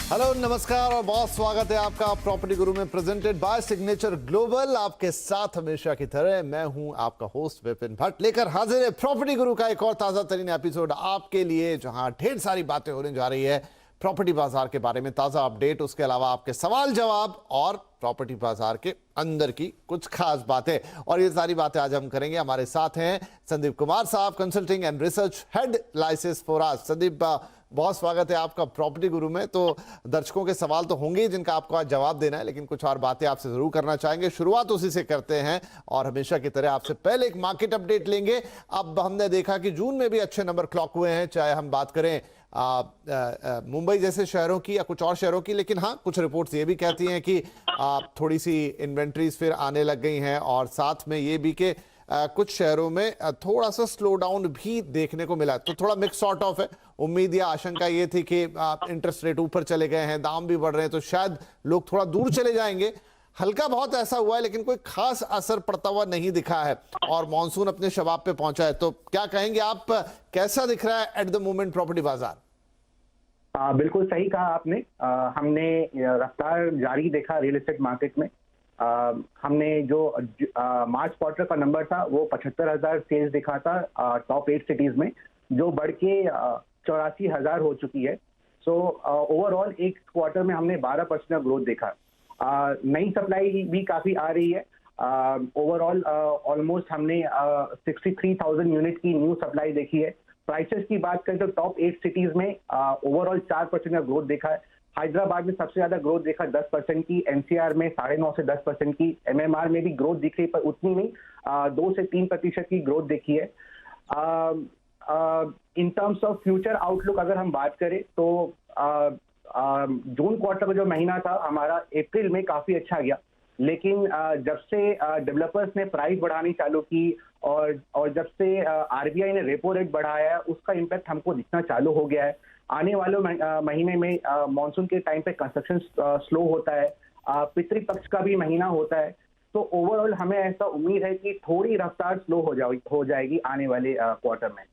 Hello नमस्कार और बहुत स्वागत है आपका प्रॉपर्टी गुरु में, प्रेजेंटेड बाय सिग्नेचर ग्लोबल। आपके साथ हमेशा की तरह मैं हूं आपका होस्ट विपिन भट्ट, लेकर हाजिर है प्रॉपर्टी गुरु का एक और ताजा तरीन एपिसोड आपके लिए, जहां ढेर सारी बातें होने जा रही है प्रॉपर्टी बाजार के बारे में, ताजा अपडेट, उसके अलावा आपके सवाल जवाब और प्रॉपर्टी बाजार के अंदर की कुछ खास बातें। और ये सारी बातें आज हम करेंगे। हमारे साथ हैं संदीप कुमार साहब, consulting and research head Liases Foras. Sandeep, बहुत स्वागत है आपका प्रॉपर्टी गुरु में। तो दर्शकों के सवाल तो होंगे ही जिनका आपको आज जवाब देना है, लेकिन कुछ और बातें आपसे जरूर करना चाहेंगे। शुरुआत उसी से करते हैं और हमेशा की तरह आपसे पहले एक मार्केट अपडेट लेंगे। अब हमने देखा कि जून में भी अच्छे नंबर क्लॉक हुए हैं, चाहे हम बात करें मुंबई जैसे शहरों की या कुछ और शहरों की। लेकिन हाँ, कुछ रिपोर्ट्स ये भी कहती हैं कि थोड़ी सी इन्वेंट्रीज फिर आने लग गई हैं, और साथ में ये भी कि कुछ शहरों में थोड़ा सा स्लो डाउन भी देखने को मिला। तो थोड़ा मिक्स सॉर्ट ऑफ है। उम्मीद या आशंका ये थी कि इंटरेस्ट रेट ऊपर चले गए हैं, दाम भी बढ़ रहे हैं, तो शायद लोग थोड़ा दूर चले जाएंगे। हल्का बहुत ऐसा हुआ है, लेकिन कोई खास असर पड़ता हुआ नहीं दिखा है, और मॉनसून अपने शबाब पे पहुंचा है। तो क्या कहेंगे आप, कैसा दिख रहा है एट द मोमेंट प्रॉपर्टी बाजार? बिल्कुल सही कहा आपने। हमने रफ्तार जारी देखा रियल एस्टेट मार्केट में। हमने जो मार्च क्वार्टर का नंबर था वो 75,000 सेल्स दिखा था टॉप 8 सिटीज में, जो बढ़ के 84,000 हो चुकी है। सो ओवरऑल एक क्वार्टर में हमने 12% का ग्रोथ देखा। नई सप्लाई भी काफी आ रही है। ओवरऑल ऑलमोस्ट हमने 63,000 यूनिट की न्यू सप्लाई देखी है। प्राइसेस की बात करें तो टॉप 8 सिटीज में ओवरऑल 4% का ग्रोथ देखा है। हैदराबाद में सबसे ज्यादा ग्रोथ देखा 10% की, एनसीआर में 9.5 से 10% की, एमएमआर में भी ग्रोथ दिख रही पर उतनी नहीं, 2 से 3% की ग्रोथ देखी है। In terms of future outlook अगर हम बात करें तो जून क्वार्टर का जो महीना था हमारा अप्रैल में काफी अच्छा गया, लेकिन जब से डेवलपर्स ने प्राइस बढ़ानी चालू की और जब से आरबीआई ने रेपो रेट बढ़ाया है, उसका इम्पैक्ट हमको दिखना चालू हो गया है। आने वाले महीने में मॉनसून के टाइम पे कंस्ट्रक्शन स्लो होता है, पितृपक्ष का भी महीना होता है, तो ओवरऑल हमें ऐसा उम्मीद है कि थोड़ी रफ्तार स्लो हो जाएगी आने वाले क्वार्टर में।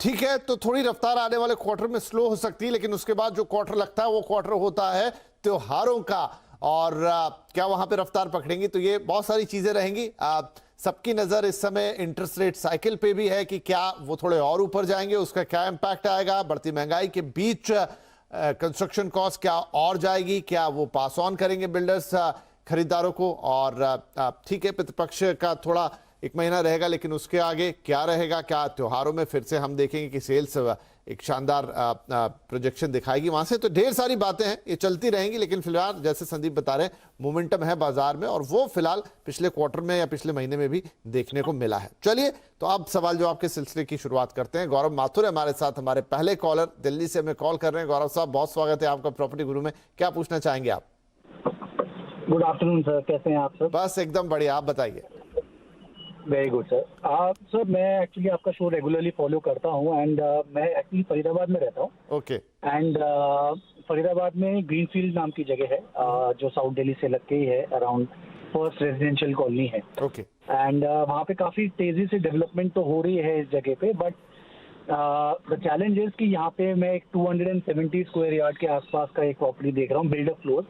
ठीक है, तो थोड़ी रफ्तार आने वाले क्वार्टर में स्लो हो सकती है, लेकिन उसके बाद जो क्वार्टर लगता है वो क्वार्टर होता है त्योहारों का। और क्या वहां पे रफ्तार पकड़ेंगी? तो ये बहुत सारी चीजें रहेंगी। सबकी नजर इस समय इंटरेस्ट रेट साइकिल पे भी है कि क्या वो थोड़े और ऊपर जाएंगे, उसका क्या इम्पैक्ट आएगा। बढ़ती महंगाई के बीच कंस्ट्रक्शन कॉस्ट क्या और जाएगी, क्या वो पास ऑन करेंगे बिल्डर्स खरीदारों को। और ठीक है, प्रतिपक्ष का थोड़ा एक महीना रहेगा, लेकिन उसके आगे क्या रहेगा, क्या त्योहारों में फिर से हम देखेंगे कि सेल्स एक शानदार प्रोजेक्शन दिखाएगी वहां से। तो ढेर सारी बातें हैं, ये चलती रहेंगी, लेकिन फिलहाल जैसे संदीप बता रहे हैं मोमेंटम है बाजार में, और वो फिलहाल पिछले क्वार्टर में या पिछले महीने में भी देखने को मिला है। चलिए, तो अब सवाल जवाब के सिलसिले की शुरुआत करते हैं। गौरव माथुर है हमारे साथ, हमारे पहले कॉलर, दिल्ली से हमें कॉल कर रहे हैं। गौरव साहब, बहुत स्वागत है आपका प्रॉपर्टी गुरु में। क्या पूछना चाहेंगे आप? गुड आफ्टरनून सर, कैसे हैं आप सर? बस एकदम बढ़िया, आप बताइए। Very good sir. सर मैं एक्चुअली आपका शो रेगुलरली फॉलो करता हूँ, एंड मैं एक्चुअली फरीदाबाद में रहता हूँ। ओके। एंड फरीदाबाद में ग्रीनफील्ड नाम की जगह है, जो साउथ दिल्ली से लग के ही है, अराउंड फर्स्ट रेजिडेंशियल कॉलोनी है। ओके। एंड वहाँ पे काफी तेजी से डेवलपमेंट तो हो रही है इस जगह पे, बट द चैलेंज इज कि यहाँ पे मैं एक 270 स्क्वायर यार्ड के आसपास का एक प्रॉपर्टी देख रहा हूँ, बिल्डर फ्लोर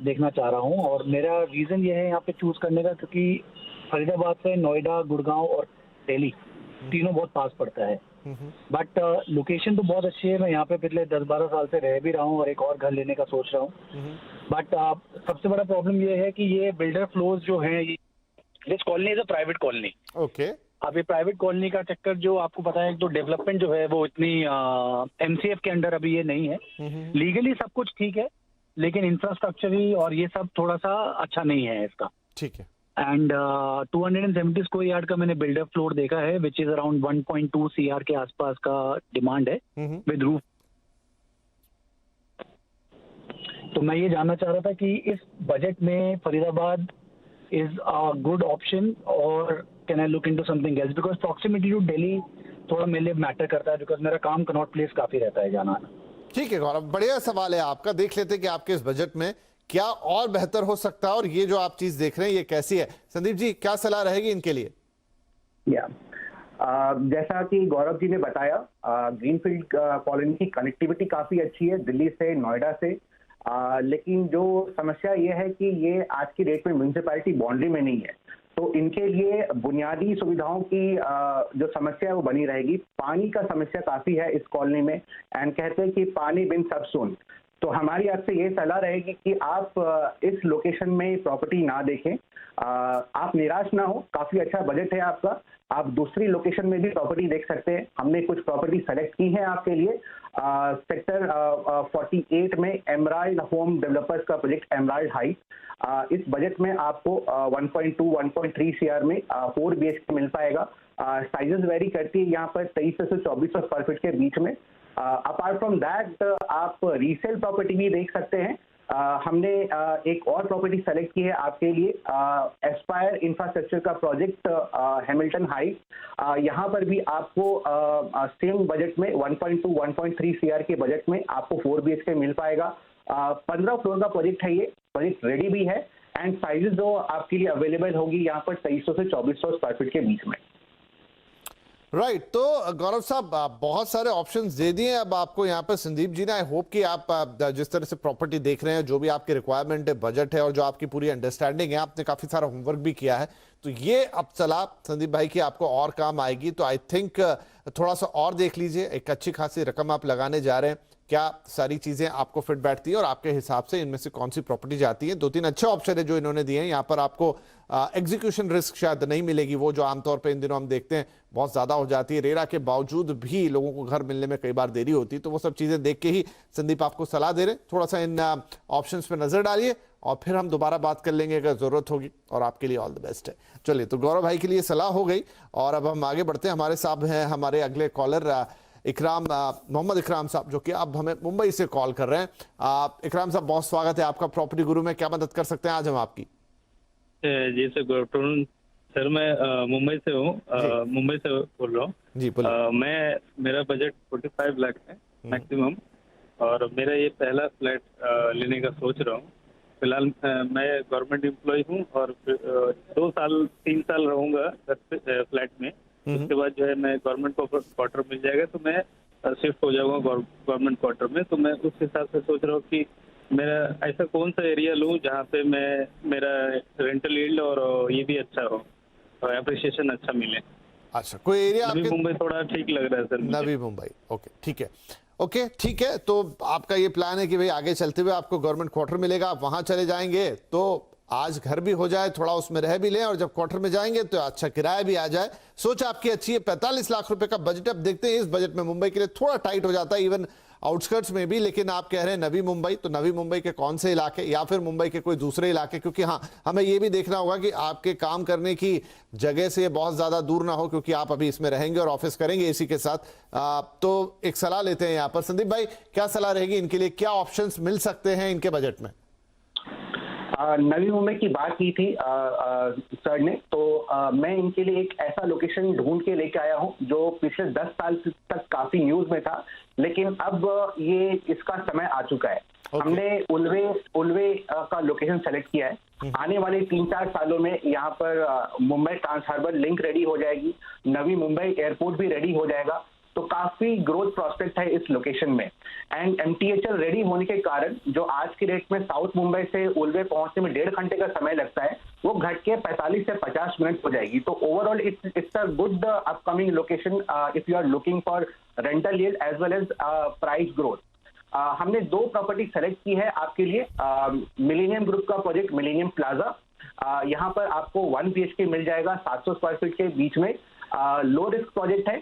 देखना चाह रहा हूँ। और मेरा रीजन ये है यहाँ पे चूज करने का, क्योंकि फरीदाबाद से नोएडा, गुड़गांव और दिल्ली तीनों बहुत पास पड़ता है। बट लोकेशन तो बहुत अच्छी है। मैं यहाँ पे पिछले 10-12 साल से रह भी रहा हूँ और एक और घर लेने का सोच रहा हूँ। बट सबसे बड़ा प्रॉब्लम ये है कि ये बिल्डर फ्लोज जो है, this colony is a private colony. Okay. अब ये प्राइवेट कॉलोनी का चक्कर, जो आपको पता है, तो डेवलपमेंट जो है वो इतनी एमसीएफ के अंडर अभी ये नहीं है। लीगली सब कुछ ठीक है, लेकिन इंफ्रास्ट्रक्चर ही और ये सब थोड़ा सा अच्छा नहीं है इसका। ठीक है। एंड 270 स्क्वायर यार्ड का मैंने बिल्डर फ्लोर देखा है, विच इज अराउंड 1.2 CR के आसपास का डिमांड है विद रूफ। तो मैं ये जानना चाह रहा था कि इस बजट में Faridabad is a good option, और can I look into something else, because proximity to Delhi थोड़ा मेरे लिए मैटर करता है, बिकॉज मेरा काम कनॉट प्लेस काफी रहता है जाना। ठीक है गौरव, बढ़िया सवाल है आपका। देख लेते हैं कि आपके इस बजट में क्या और बेहतर हो सकता है, और ये जो आप चीज देख रहे हैं ये कैसी है। संदीप जी, क्या सलाह रहेगी इनके लिए? जैसा कि गौरव जी ने बताया, ग्रीनफील्ड कॉलोनी की कनेक्टिविटी काफी अच्छी है दिल्ली से, नोएडा से। लेकिन जो समस्या ये है कि ये आज की डेट में म्यूनिसिपैलिटी बाउंड्री में नहीं है, तो इनके लिए बुनियादी सुविधाओं की जो समस्या है वो बनी रहेगी। पानी का समस्या काफी है इस कॉलोनी में, एंड कहते हैं कि पानी बिन सब सुन। तो हमारी आपसे ये सलाह रहेगी कि आप इस लोकेशन में प्रॉपर्टी ना देखें। आप निराश ना हो, काफी अच्छा बजट है आपका, आप दूसरी लोकेशन में भी प्रॉपर्टी देख सकते हैं। हमने कुछ प्रॉपर्टी सेलेक्ट की है आपके लिए। सेक्टर 48 में एमराल्ड होम डेवलपर्स का प्रोजेक्ट एमराल्ड हाइट, इस बजट में आपको 1.2-1.3 CR में 4 BHK मिल पाएगा। साइजेस वेरी करती है यहाँ पर 2300 से 2400 स्क्वायर फीट के बीच में। अपार्ट फ्रॉम दैट आप रीसेल प्रॉपर्टी भी देख सकते हैं। हमने एक और प्रॉपर्टी सेलेक्ट की है आपके लिए, एस्पायर इंफ्रास्ट्रक्चर का प्रोजेक्ट हैमिल्टन हाइट। यहाँ पर भी आपको सेम बजट में 1.2-1.3 CR के बजट में आपको 4 BHK मिल पाएगा। 15 फ्लोर का प्रोजेक्ट है, ये प्रोजेक्ट रेडी भी है, एंड साइजेस जो आपके लिए अवेलेबल होगी यहाँ पर 2300 से 2400 स्क्वायर फीट के बीच में। राइट तो गौरव साहब, बहुत सारे ऑप्शंस दे दिए अब आपको यहाँ पर संदीप जी ने। आई होप कि आप जिस तरह से प्रॉपर्टी देख रहे हैं, जो भी आपकी रिक्वायरमेंट है, बजट है और जो आपकी पूरी अंडरस्टैंडिंग है, आपने काफी सारा होमवर्क भी किया है, तो ये अब सलाह संदीप भाई की आपको और काम आएगी। तो आई थिंक थोड़ा सा और देख लीजिए, एक अच्छी खासी रकम आप लगाने जा रहे हैं, क्या सारी चीजें आपको फिट बैठती है और आपके हिसाब से इनमें से कौन सी प्रॉपर्टी जाती है। 2-3 अच्छे ऑप्शन है जो इन्होंने दिए हैं। यहाँ पर आपको एग्जीक्यूशन रिस्क शायद नहीं मिलेगी, वो जो आमतौर पे इन दिनों हम देखते हैं बहुत ज्यादा हो जाती है। रेरा के बावजूद भी लोगों को घर मिलने में कई बार देरी होती है, तो वो सब चीजें देख के ही संदीप आपको सलाह दे रहे हैं। थोड़ा सा इन ऑप्शंस पे नजर डालिए और फिर हम दोबारा बात कर लेंगे अगर जरूरत होगी, और आपके लिए ऑल द बेस्ट है। चलिए, तो गौरव भाई के लिए सलाह हो गई और अब हम आगे बढ़ते हैं। हमारे साहब हैं हमारे अगले कॉलर इकराम, मोहम्मद इकराम साहब, जो कि अब हमें मुंबई से कॉल कर रहे हैं। इकराम साहब, बहुत स्वागत है आपका प्रॉपर्टी गुरु में। क्या मदद कर सकते हैं आज हम आपकी? जी सर, गुड आफ्टरनून सर। मैं मुंबई से हूँ, मुंबई से बोल रहा हूँ जी। बोलिए। मेरा बजट 45 लाख है मैक्सिमम, और मेरा ये पहला फ्लैट लेने का सोच रहा हूँ। फिलहाल मैं गवर्नमेंट एम्प्लॉय हूँ और 2-3 साल रहूँगा फ्लैट में। उसके बाद जो है मैं गवर्नमेंट क्वार्टर मिल जाएगा तो मैं शिफ्ट हो जाऊंगा गवर्नमेंट क्वार्टर में। तो मैं उस हिसाब से सोच रहा हूँ कि मेरा ऐसा कौन सा एरिया लूँ जहाँ पे मेरा रेंटल यील्ड और ये भी अच्छा हो और एप्रिसिएशन अच्छा मिले। अच्छा, कोई एरिया नवी मुंबई थोड़ा ठीक लग रहा है सर। नवी मुंबई, ओके ठीक है, ओके ठीक है। तो आपका ये प्लान है कि भाई आगे चलते हुए आपको गवर्नमेंट क्वार्टर मिलेगा, आप वहां चले जाएंगे तो आज घर भी हो जाए, थोड़ा उसमें रह भी लें, और जब क्वार्टर में जाएंगे तो अच्छा किराया भी आ जाए। सोच आपकी अच्छी है। 45 लाख रुपए का बजट अब देखते हैं। इस बजट में मुंबई के लिए थोड़ा टाइट हो जाता है, इवन आउटस्कर्ट्स में भी, लेकिन आप कह रहे हैं नवी मुंबई, तो नवी मुंबई के कौन से इलाके या फिर मुंबई के कोई दूसरे इलाके? क्योंकि हाँ, हमें ये भी देखना होगा कि आपके काम करने की जगह से बहुत ज्यादा दूर ना हो, क्योंकि आप अभी इसमें रहेंगे और ऑफिस करेंगे इसी के साथ। तो एक सलाह लेते हैं यहाँ पर। संदीप भाई, क्या सलाह रहेगी इनके लिए? क्या ऑप्शंस मिल सकते हैं इनके बजट में? नवी मुंबई की बात की थी सर ने, तो मैं इनके लिए एक ऐसा लोकेशन ढूंढ के लेके आया हूं जो पिछले 10 साल तक काफी न्यूज में था, लेकिन अब ये इसका समय आ चुका है। हमने उल्वे का लोकेशन सेलेक्ट किया है। आने वाले 3-4 सालों में यहाँ पर Mumbai trans harbour link ready हो जाएगी, नवी मुंबई एयरपोर्ट भी रेडी हो जाएगा, तो काफी ग्रोथ प्रोस्पेक्ट है इस लोकेशन में। एंड MTHL रेडी होने के कारण जो आज की डेट में साउथ मुंबई से उल्वे पहुंचने में 1.5 घंटे का समय लगता है, वो घट के 45 से 50 मिनट हो जाएगी। तो overall it's a good upcoming location if you are looking for rental yield as well as price growth. हमने 2 प्रॉपर्टी सेलेक्ट की है आपके लिए। मिलेनियम ग्रुप का प्रोजेक्ट मिलेनियम प्लाजा, यहाँ पर आपको 1 BHK मिल जाएगा 700 स्क्वायर फीट के बीच में। लो रिस्क प्रोजेक्ट है,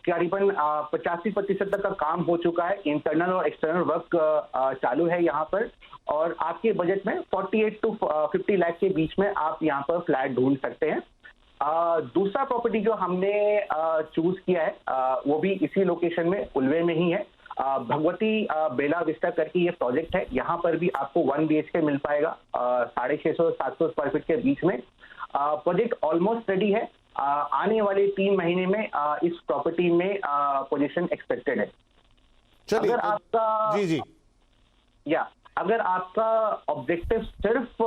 करीबन 85% तक का काम हो चुका है, इंटरनल और एक्सटर्नल वर्क चालू है यहाँ पर, और आपके बजट में 48 to 50 लाख के बीच में आप यहाँ पर फ्लैट ढूंढ सकते हैं। दूसरा प्रॉपर्टी जो हमने चूज किया है वो भी इसी लोकेशन में उल्वे में ही है। भगवती बेला विस्टा करके ये प्रोजेक्ट है, यहाँ पर भी आपको 1 BHK मिल पाएगा 650-700 स्क्वायर फीट के बीच में। प्रोजेक्ट ऑलमोस्ट रेडी है। आने वाले 3 महीने में इस प्रॉपर्टी में पोजीशन एक्सपेक्टेड है। अगर आपका जी अगर आपका ऑब्जेक्टिव सिर्फ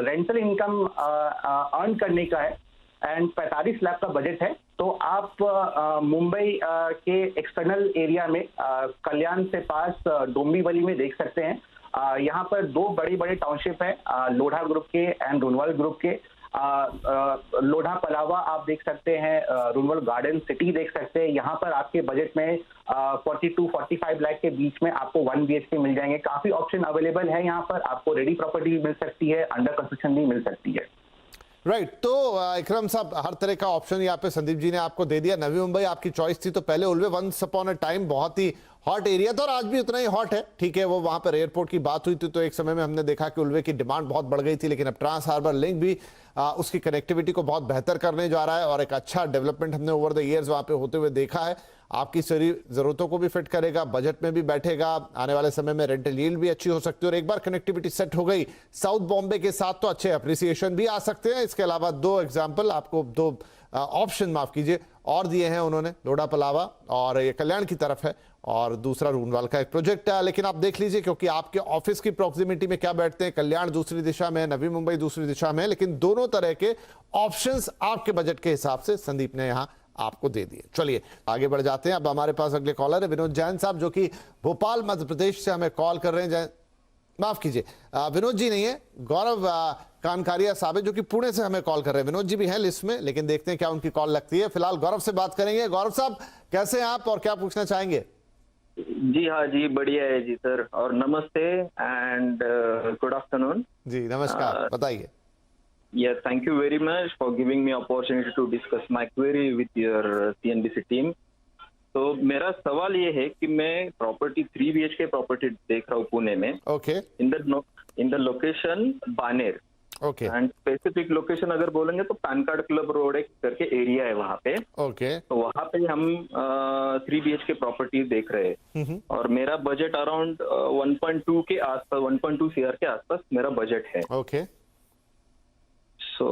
रेंटल इनकम अर्न करने का है, एंड 45 लाख का बजट है। तो आप मुंबई के एक्सटर्नल एरिया में कल्याण से पास डोंबिवली में देख सकते हैं। यहाँ पर दो बड़े बड़े टाउनशिप है, लोढ़ा ग्रुप के एंड रुनवल ग्रुप के। लोढ़ा पलावा आप देख सकते हैं, रुनवल गार्डन सिटी देख सकते हैं। यहाँ पर आपके बजट में 42-45 लाख के बीच में आपको 1 BHK मिल जाएंगे। काफी ऑप्शन अवेलेबल है यहाँ पर, आपको रेडी प्रॉपर्टी भी मिल सकती है, अंडर कंस्ट्रक्शन भी मिल सकती है। राइट तो इकरम साहब, हर तरह का ऑप्शन यहाँ पे संदीप जी ने आपको दे दिया। नवी मुंबई आपकी चॉइस थी, तो पहले उल्वे वंस अपॉन अ टाइम बहुत ही हॉट एरिया था और आज भी उतना ही हॉट है। ठीक है, वो वहां पर एयरपोर्ट की बात हुई थी तो एक समय में हमने देखा कि उल्वे की डिमांड बहुत बढ़ गई थी, लेकिन अब ट्रांस हार्बर लिंक भी उसकी कनेक्टिविटी को बहुत बेहतर करने जा रहा है और एक अच्छा डेवलपमेंट हमने ओवर द ईयर्स वहां पे होते हुए देखा है। आपकी सारी जरूरतों को भी फिट करेगा, बजट में भी बैठेगा, आने वाले समय में रेंटल यील्ड भी अच्छी हो सकती है और एक बार कनेक्टिविटी सेट हो गई साउथ बॉम्बे के साथ तो अच्छे अप्रिसिएशन भी आ सकते हैं। इसके अलावा दो एग्जाम्पल आपको, दो ऑप्शन माफ कीजिए और दिए हैं उन्होंने, लोढ़ा पलावा और ये कल्याण की तरफ है और दूसरा रूनवाल का एक प्रोजेक्ट है। लेकिन आप देख लीजिए, क्योंकि आपके ऑफिस की प्रॉक्सिमिटी में क्या बैठते हैं, कल्याण दूसरी दिशा में, नवी मुंबई दूसरी दिशा में, लेकिन दोनों तरह के ऑप्शंस आपके बजट के हिसाब से संदीप ने यहाँ आपको दे दिए। चलिए आगे बढ़ जाते हैं। अब हमारे पास अगले कॉलर है विनोद जैन साहब, जो कि भोपाल मध्य प्रदेश से हमें कॉल कर रहे हैं। माफ कीजिए, विनोद जी नहीं है, गौरव कानकारिया साहब है जो कि पुणे से हमें कॉल कर रहे हैं। विनोद जी भी हैं लिस्ट में, लेकिन देखते हैं क्या उनकी कॉल लगती है। फिलहाल गौरव से बात करेंगे। गौरव साहब कैसे हैं आप और क्या पूछना चाहेंगे? जी हाँ जी, बढ़िया है जी सर, और नमस्ते एंड गुड आफ्टरनून जी नमस्कार, बताइए। Yes, thank you very much for giving me opportunity to discuss my query with your CNBC team. तो मेरा सवाल ये है कि मैं प्रॉपर्टी 3 BHK प्रॉपर्टी देख रहा हूँ पुणे में। Okay, in the location Baner. Okay and specific location अगर बोलेंगे तो पैन कार्ड क्लब रोड एक करके एरिया है वहाँ पे। ओके, तो वहाँ पे हम 3 BHK प्रॉपर्टी देख रहे हैं और मेरा बजट अराउंड 1.2 के आसपास, 1.2 CR के आसपास मेरा बजट है। ओके। सो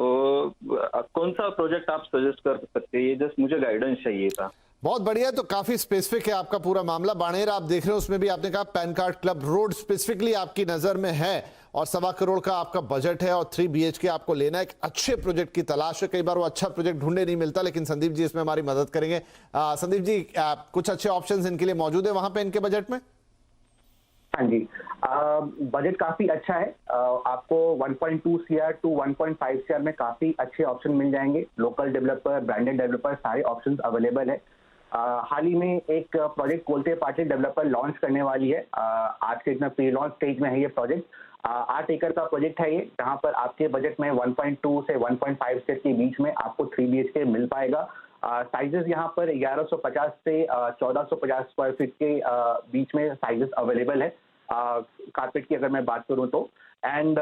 कौन सा प्रोजेक्ट आप सजेस्ट कर सकते हैं? ये जस्ट मुझे गाइडेंस चाहिए था। बहुत बढ़िया, तो काफी स्पेसिफिक है आपका पूरा मामला। बाणेर आप देख रहे हो, उसमें भी आपने कहा pan card club road specifically आपकी नजर में है और 1.25 करोड़ का आपका बजट है और 3 BHK आपको लेना है। एक अच्छे प्रोजेक्ट की तलाश है, कई बार वो अच्छा प्रोजेक्ट ढूंढने नहीं मिलता, लेकिन संदीप जी इसमें हमारी मदद करेंगे। संदीप जी, कुछ अच्छे ऑप्शंस इनके लिए मौजूद है वहां पे इनके बजट में? हाँ जी, बजट काफी अच्छा है। आपको 1.2 CR टू 1.5 CR में काफी अच्छे ऑप्शन मिल जाएंगे। लोकल डेवलपर, ब्रांडेड डेवलपर, सारे ऑप्शंस अवेलेबल है। हाल ही में एक project Kolte Patil developer launch करने वाली है। आज के इतना प्री लॉन्च स्टेज में है ये प्रोजेक्ट। 8 एकड़ का प्रोजेक्ट है ये, जहां पर आपके बजट में 1.2 से 1.5 CR के बीच में आपको 3 BHK मिल पाएगा। साइजेस यहाँ पर 1150 से 1450 स्क्वायर फीट के बीच में साइजेस अवेलेबल है। कारपेट की अगर मैं बात करूँ तो, एंड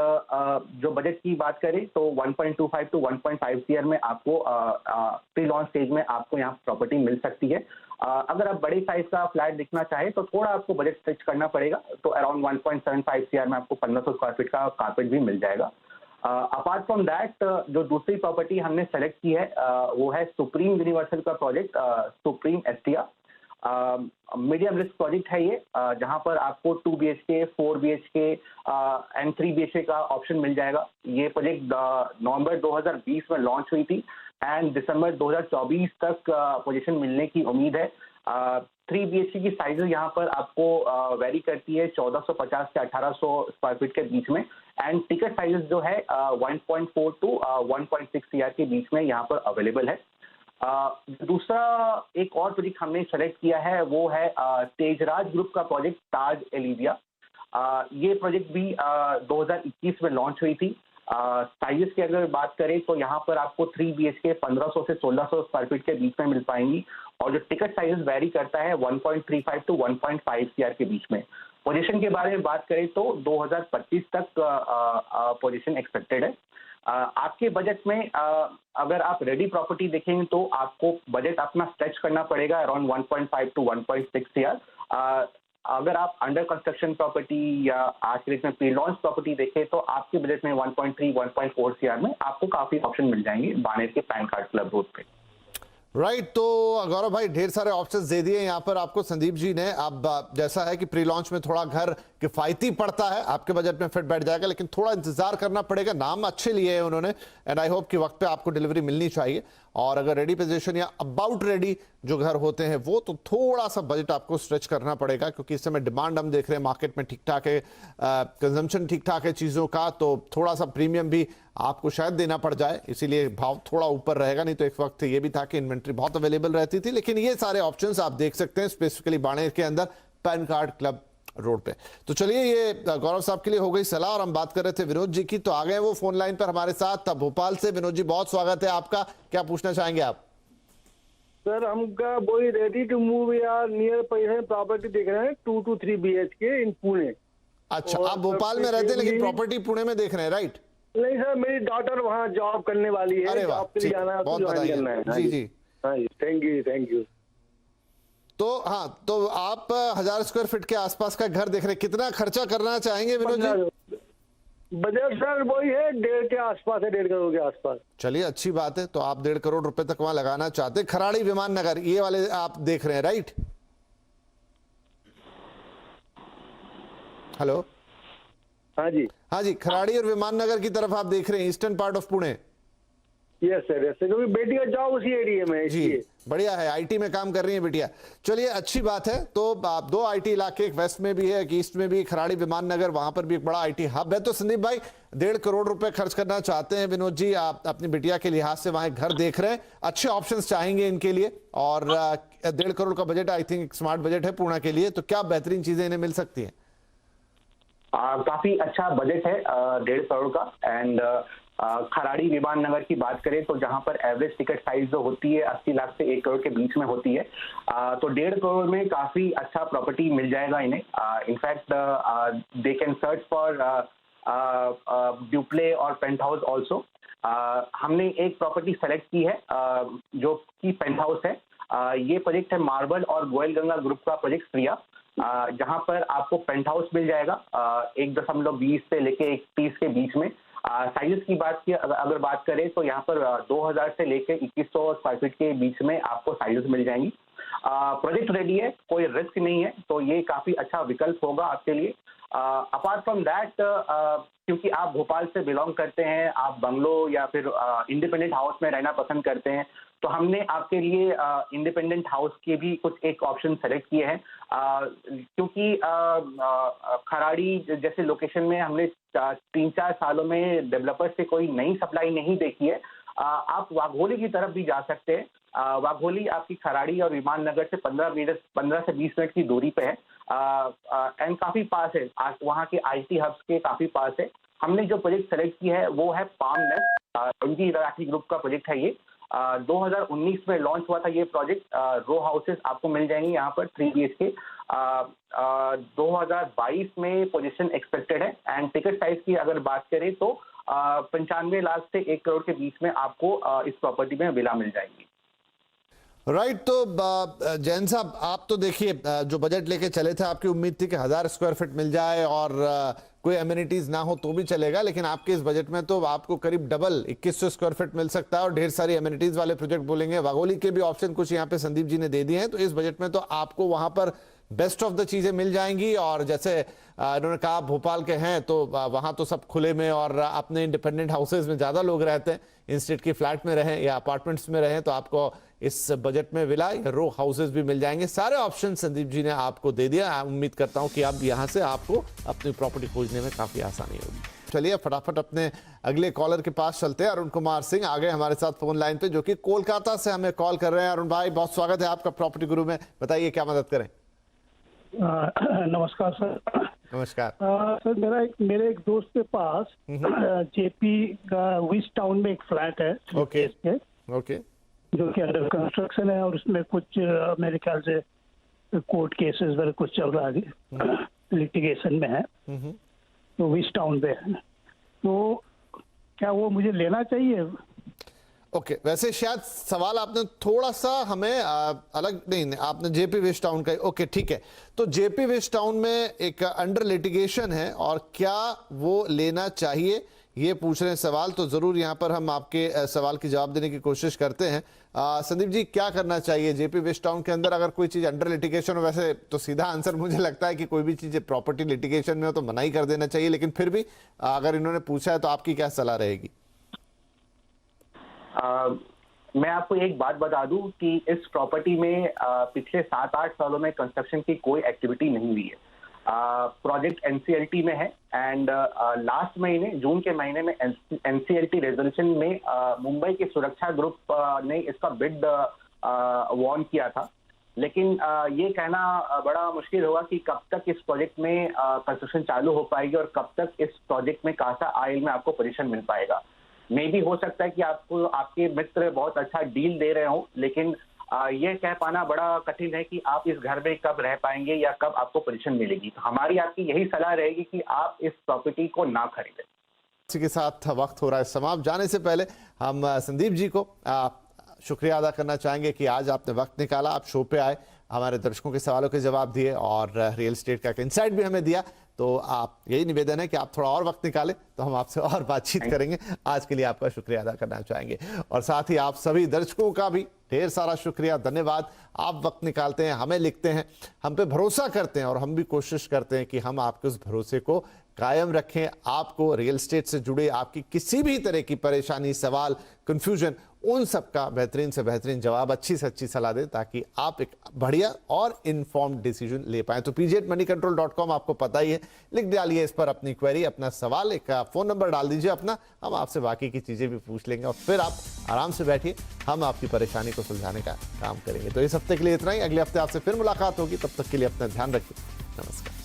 जो बजट की बात करें तो 1.25 टू 1.5 CR में आपको प्री लॉन्च स्टेज में आपको यहाँ प्रॉपर्टी मिल सकती है। अगर आप बड़े साइज का फ्लैट देखना चाहें तो थोड़ा आपको बजट स्ट्रेच करना पड़ेगा, तो अराउंड 1.75 CR में आपको 1500 स्क्वायर फीट का कारपेट भी मिल जाएगा। अपार्ट फ्रॉम दैट, जो दूसरी प्रॉपर्टी हमने सेलेक्ट की है वो है सुप्रीम यूनिवर्सल का project, Supreme Estia. Medium risk project है ये, जहां पर आपको 2 BHK, 4 BHK एंड 3 BHK का ऑप्शन मिल जाएगा। ये प्रोजेक्ट नवंबर 2020 में लॉन्च हुई थी एंड दिसंबर 2024 तक पोजीशन मिलने की उम्मीद है। 3 BHK की साइजेस यहाँ पर आपको वेरी करती है 1450 से 1800 स्क्वायर फीट के बीच में, एंड टिकट साइजेस जो है 1.4 टू 1.6 CR के बीच में यहाँ पर अवेलेबल है। दूसरा एक और प्रोजेक्ट हमने सेलेक्ट किया है वो है तेजराज ग्रुप का प्रोजेक्ट ताज एलिविया। ये प्रोजेक्ट भी 2021 में लॉन्च हुई थी। साइजेस की अगर बात करें तो यहाँ पर आपको 3 BHK 1500 से 1600 स्क्वायर फीट के बीच में मिल पाएंगी और जो टिकट साइजेस वेरी करता है 1.35 टू 1.5 CR के बीच में। पोजीशन के बारे में बात करें तो 2025 तक पोजीशन एक्सपेक्टेड है। आपके बजट में अगर आप रेडी प्रॉपर्टी देखेंगे तो आपको बजट अपना स्ट्रेच करना पड़ेगा अराउंड 1.5 टू 1.6 CR। अगर आप अंडर कंस्ट्रक्शन प्रॉपर्टी या आज के डेट में प्री लॉन्च प्रॉपर्टी देखें तो आपके बजट में 1.3 1.4 CR में आपको काफी ऑप्शन मिल जाएंगे बानेर के पैन कार्ड क्लब रोड पे। राइट तो गौरव भाई ढेर सारे ऑप्शंस दे दिए यहाँ पर आपको संदीप जी ने। अब जैसा है कि प्री लॉन्च में थोड़ा घर किफायती पड़ता है, आपके बजट में फिट बैठ जाएगा, लेकिन थोड़ा इंतजार करना पड़ेगा। नाम अच्छे लिए हैं उन्होंने एंड आई होप कि वक्त पे आपको डिलीवरी मिलनी चाहिए। और अगर रेडी पोजीशन या अबाउट रेडी जो घर होते हैं वो, तो थोड़ा सा बजट आपको स्ट्रेच करना पड़ेगा, क्योंकि इस समय डिमांड हम देख रहे हैं मार्केट में ठीक ठाक है, कंजम्पशन ठीक ठाक है चीज़ों का, तो थोड़ा सा प्रीमियम भी आपको शायद देना पड़ जाए, इसीलिए भाव थोड़ा ऊपर रहेगा। नहीं तो एक वक्त ये भी था कि इन्वेंट्री बहुत अवेलेबल रहती थी। लेकिन ये सारे ऑप्शंस आप देख सकते हैं स्पेसिफिकली बाड़ेर के अंदर पैन कार्ड क्लब रोड पे। तो चलिए, ये गौरव साहब के लिए हो गई सलाह और हम बात कर रहे थे विनोद जी की, तो आ गए वो फोन लाइन पर हमारे साथ भोपाल से। विनोद जी, बहुत स्वागत है आपका, क्या पूछना चाहेंगे आप? सर हमका वही रेडी टू मूव या नियर पोजीशन प्रॉपर्टी देख रहे हैं 2 to 3 BHK इन पुणे। अच्छा, और आप भोपाल में रहते हैं लेकिन प्रॉपर्टी पुणे में देख रहे हैं, राइट? नहीं सर, मेरी डॉटर वहाँ जॉब करने वाली है, अरे वाह, जॉब के लिए ठीक, जाना है, बहुत उसको ज्वाइन करना है। बधाई। जी जी, हाँ जी, थैंक यू। तो हाँ, तो आप 1000 स्क्वायर फीट के आसपास का घर देख रहे हैं, कितना खर्चा करना चाहेंगे विनोद जी? बजट सर वही है 1.5 के आसपास है, 1.5 करोड़ के आसपास। चलिए, अच्छी बात है, तो आप 1.5 करोड़ रुपए तक वहां लगाना चाहते हैं। खराड़ी विमान नगर ये वाले आप देख रहे हैं, राइट? हेलो, हाँ जी, हाँ जी, खराड़ी और विमान नगर की तरफ आप देख रहे हैं, eastern part of Pune. Yes sir, क्योंकि बेटी का जॉब उसी एरिया में है, जी, इसलिए। बढ़िया है, आईटी में काम कर रही है बिटिया। चलिए, अच्छी बात है। तो आप 2 आईटी इलाके, एक वेस्ट में भी है, एक ईस्ट में भी, खराड़ी विमान नगर, वहां पर भी एक बड़ा आईटी हब है। तो संदीप भाई, 1.5 करोड़ रुपए खर्च करना चाहते हैं विनोद जी, आप अपनी बिटिया के लिहाज से वहां घर देख रहे हैं, अच्छे ऑप्शंस चाहेंगे इनके लिए, और 1.5 करोड़ का budget I think smart budget है पूर्णा के लिए, तो क्या बेहतरीन चीजें इन्हें मिल सकती हैं? काफी अच्छा बजट है 1.5 करोड़ का। एंड खराड़ी विमान नगर की बात करें तो जहां पर एवरेज टिकट साइज जो होती है 80 लाख से 1 करोड़ के बीच में होती है, तो 1.5 करोड़ में काफी अच्छा प्रॉपर्टी मिल जाएगा इन्हें। In fact they can search for duplex और पेंट हाउस ऑल्सो। हमने एक प्रॉपर्टी सेलेक्ट की है जो कि पेंट हाउस है। ये प्रोजेक्ट है मार्बल और गोयल गंगा ग्रुप का प्रोजेक्ट प्रिया, जहां पर आपको पेंट हाउस मिल जाएगा 1.20 से लेके 1.30 के बीच में। साइजेस की बात की अगर बात करें तो यहाँ पर 2000 से लेके 2100 स्क्वायर फीट के बीच में आपको साइजेस मिल जाएंगी। प्रोजेक्ट रेडी है, कोई रिस्क नहीं है, तो ये काफी अच्छा विकल्प होगा आपके लिए। अपार्ट फ्रॉम दैट, क्योंकि आप भोपाल से बिलोंग करते हैं, आप बंगलो या फिर इंडिपेंडेंट हाउस में रहना पसंद करते हैं, तो हमने आपके लिए इंडिपेंडेंट हाउस के भी कुछ एक ऑप्शन सेलेक्ट किए हैं। क्योंकि खराड़ी जैसे लोकेशन में हमने 3-4 सालों में डेवलपर से कोई नई सप्लाई नहीं देखी है। आप वाघोली की तरफ भी जा सकते हैं। वाघोली आपकी खराड़ी और विमान नगर से 15 से 20 मिनट की दूरी पे है, एंड काफी पास है, वहाँ के आईटी हब्स के काफी पास है। हमने जो प्रोजेक्ट सेलेक्ट की है वो है पाम नेस्ट, उनकी राठी ग्रुप का प्रोजेक्ट है ये। 2019 में लॉन्च हुआ था ये प्रोजेक्ट। रो हाउसेस आपको मिल जाएंगे यहाँ पर 3 BHK। 2022 में पोजीशन एक्सपेक्टेड है। एंड टिकट साइज की अगर बात करें तो 95 लाख से 1 करोड़ के बीच में आपको इस प्रॉपर्टी में विला मिल जाएगी। राइट, तो जैन साहब, आप तो देखिए जो बजट लेके चले थे, आपकी उम्मीद थी कि 1000 स्क्वायर फीट मिल जाए और कोई एमिनिटीज ना हो तो भी चलेगा, लेकिन आपके इस बजट में तो आपको करीब डबल 2100 स्क्वायर फीट मिल सकता है और ढेर सारी एमिनिटीज वाले प्रोजेक्ट बोलेंगे। वाघोली के भी ऑप्शन कुछ यहाँ पे संदीप जी ने दे दिए हैं, तो इस बजट में तो आपको वहां पर बेस्ट ऑफ द चीजें मिल जाएंगी। और जैसे इन्होंने कहा भोपाल के हैं, तो वहां तो सब खुले में और अपने इंडिपेंडेंट हाउसेज में ज्यादा लोग रहते हैं, इंस्टेट की फ्लैट में रहें या अपार्टमेंट्स में रहें, तो आपको इस बजट में विला या रो हाउसेज भी मिल जाएंगे। सारे ऑप्शन संदीप जी ने आपको दे दिया। उम्मीद करता हूं कि अब यहां से आपको अपनी प्रॉपर्टी खोजने में काफी आसानी होगी। चलिए, फटाफट अपने अगले कॉलर के पास चलते हैं। अरुण कुमार सिंह आ गए हमारे साथ फोन लाइन पे, जो कि कोलकाता से हमें कॉल कर रहे हैं। अरुण भाई, बहुत स्वागत है आपका प्रॉपर्टी गुरु में, बताइए क्या मदद करें। नमस्कार सर। नमस्कार सर, मेरे एक दोस्त के पास जेपी का विश टाउन में एक फ्लैट है, ओके ओके, जो कि अंडर कंस्ट्रक्शन है और उसमें कुछ मेरे ख्याल से कोर्ट केसेस वगैरह कुछ चल रहा है, लिटिगेशन में है, तो विश टाउन पे है। तो क्या वो मुझे लेना चाहिए? ओके, वैसे शायद सवाल आपने थोड़ा सा हमें अलग नहीं, आपने जेपी वेस्ट टाउन का, ओके ठीक है। तो जेपी वेस्ट टाउन में एक अंडर लिटिगेशन है और क्या वो लेना चाहिए ये पूछ रहे हैं सवाल, तो ज़रूर यहाँ पर हम आपके सवाल की जवाब देने की कोशिश करते हैं। संदीप जी, क्या करना चाहिए जेपी वेस्ट टाउन के अंदर अगर कोई चीज़ अंडर लिटिगेशन हो? वैसे तो सीधा आंसर मुझे लगता है कि कोई भी चीज़ प्रॉपर्टी लिटिगेशन में हो तो मना ही कर देना चाहिए, लेकिन फिर भी अगर इन्होंने पूछा है तो आपकी क्या सलाह रहेगी? मैं आपको एक बात बता दूं कि इस प्रॉपर्टी में पिछले 7-8 सालों में कंस्ट्रक्शन की कोई एक्टिविटी नहीं हुई है। प्रोजेक्ट एनसीएलटी में है एंड लास्ट महीने जून के महीने में एनसीएलटी रेजोल्यूशन में मुंबई के सुरक्षा ग्रुप ने इसका बिड वॉर्न किया था, लेकिन ये कहना बड़ा मुश्किल होगा कि कब तक इस प्रोजेक्ट में कंस्ट्रक्शन चालू हो पाएगी और कब तक इस प्रोजेक्ट में कासा आयल में आपको पोजीशन मिल पाएगा। मे भी हो सकता है कि आपको आपके मित्र बहुत अच्छा डील दे रहे हो, लेकिन ये कह पाना बड़ा कठिन है कि आप इस घर में कब रह पाएंगे या कब आपको पोजीशन मिलेगी। तो हमारी आपकी यही सलाह रहेगी कि आप इस प्रॉपर्टी को ना खरीदें। इसी के साथ वक्त हो रहा है समाप्त। जाने से पहले हम संदीप जी को शुक्रिया अदा करना चाहेंगे कि आज आपने वक्त निकाला, आप शो पे आए, हमारे दर्शकों के सवालों के जवाब दिए और रियल एस्टेट का एक इंसाइट भी हमें दिया। तो आप यही निवेदन है कि आप थोड़ा और वक्त निकालें तो हम आपसे और बातचीत करेंगे। आज के लिए आपका शुक्रिया अदा करना चाहेंगे और साथ ही आप सभी दर्शकों का भी ढेर सारा शुक्रिया, धन्यवाद। आप वक्त निकालते हैं, हमें लिखते हैं, हम पे भरोसा करते हैं और हम भी कोशिश करते हैं कि हम आपके उस भरोसे को कायम रखें। आपको रियल एस्टेट से जुड़े आपकी किसी भी तरह की परेशानी, सवाल, कंफ्यूजन, उन सब का बेहतरीन से बेहतरीन जवाब, अच्छी से अच्छी सलाह दें ताकि आप एक बढ़िया और इन्फॉर्म्ड डिसीजन ले पाएं। तो pg@moneycontrol.com आपको पता ही है, लिख डालिए इस पर अपनी क्वेरी, अपना सवाल, एक फ़ोन नंबर डाल दीजिए अपना, हम आपसे बाकी की चीज़ें भी पूछ लेंगे और फिर आप आराम से बैठिए, हम आपकी परेशानी को सुलझाने का काम करेंगे। तो इस हफ्ते के लिए इतना ही, अगले हफ्ते आपसे फिर मुलाकात होगी, तब तक के लिए अपना ध्यान रखिए। नमस्कार।